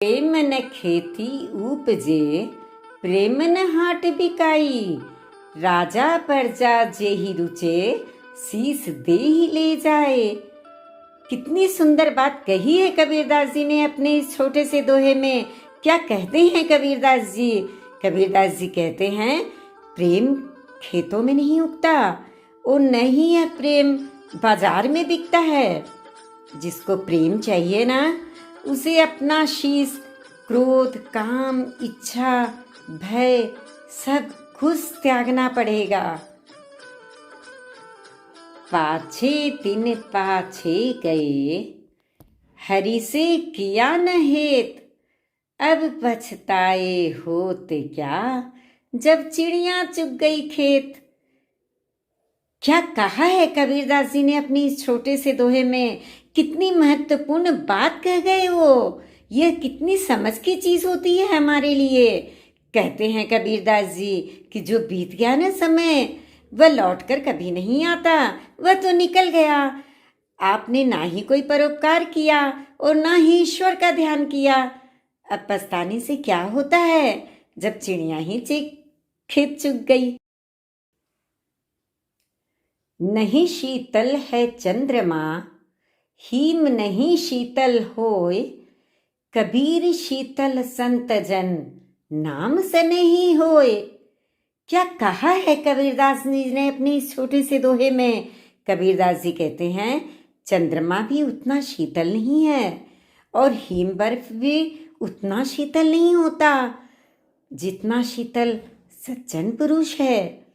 प्रेम न खेती उपजे, प्रेम न हाट बिकाई। राजा प्रजा जेहि रुचे, शीस देहि ले जाए। कितनी सुंदर बात कही है कबीरदास जी ने अपने इस छोटे से दोहे में। क्या कहते हैं कबीरदास जी? कबीरदास जी कहते हैं, प्रेम खेतों में नहीं उगता और न ही यह प्रेम बाजार में बिकता है। जिसको प्रेम चाहिए ना, उसे अपना शीश, क्रोध, काम, इच्छा, भय सब कुछ त्यागना पड़ेगा। पाछे तिन पाछे गए, हरि से किया न हेत। अब पछताए होत क्या, जब चिड़िया चुग गई खेत। क्या कहा है कबीरदास जी ने अपनी इस छोटे से दोहे में। कितनी महत्वपूर्ण बात कह गए वो। यह कितनी समझ की चीज होती है हमारे लिए। कहते हैं कबीरदास जी कि जो बीत गया ना समय, वह लौटकर कभी नहीं आता, वह तो निकल गया। आपने ना ही कोई परोपकार किया और ना ही ईश्वर का ध्यान किया। अब पछताने से क्या होता है, जब चिड़िया ही खेत चुग गई। नहीं शीतल है चंद्रमा, हीम नहीं शीतल होय। कबीर शीतल संत जन, नाम सने ही होय। क्या कहा है कबीरदास जी ने अपने इस छोटे से दोहे में। कबीरदास जी कहते हैं, चंद्रमा भी उतना शीतल नहीं है और हिम बर्फ भी उतना शीतल नहीं होता जितना शीतल सज्जन पुरुष है।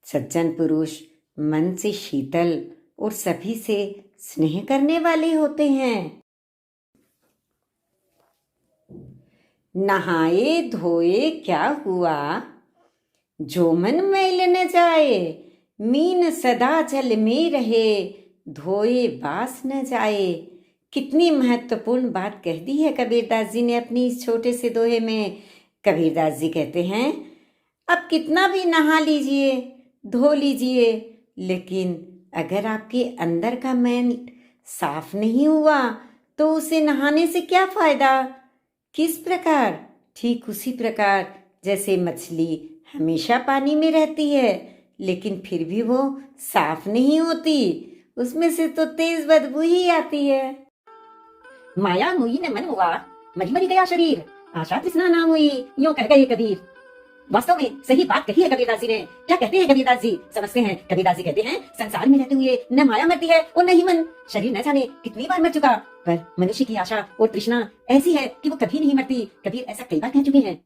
सज्जन पुरुष मन से शीतल और सभी से स्नेह करने वाले होते हैं। नहाए धोए क्या हुआ, जो मन मैल न जाए। मीन सदा जल में रहे, धोए बास न जाए। कितनी महत्वपूर्ण बात कह दी है कबीरदास जी ने अपनी इस छोटे से दोहे में। कबीरदास जी कहते हैं, अब कितना भी नहा लीजिए, धो लीजिए, लेकिन अगर आपके अंदर का मैल साफ नहीं हुआ तो उसे नहाने से क्या फायदा। किस प्रकार? ठीक उसी प्रकार जैसे मछली हमेशा पानी में रहती है लेकिन फिर भी वो साफ नहीं होती, उसमें से तो तेज बदबू ही आती है। माया मुई न मन हुआ, मरी मरी गया शरीर। आशा तृष्णा ना हुई, यूं कह गए कबीर। वास्तव में सही बात कही है कबीरदास जी ने। क्या कहते हैं कबीरदास जी? समझते हैं। कबीरदास जी कहते हैं, संसार में रहते हुए न माया मरती है और न ही मन। शरीर न जाने कितनी बार मर चुका, पर मनुष्य की आशा और तृष्णा ऐसी है कि वो कभी नहीं मरती। कबीर ऐसा कई बार कह चुके हैं।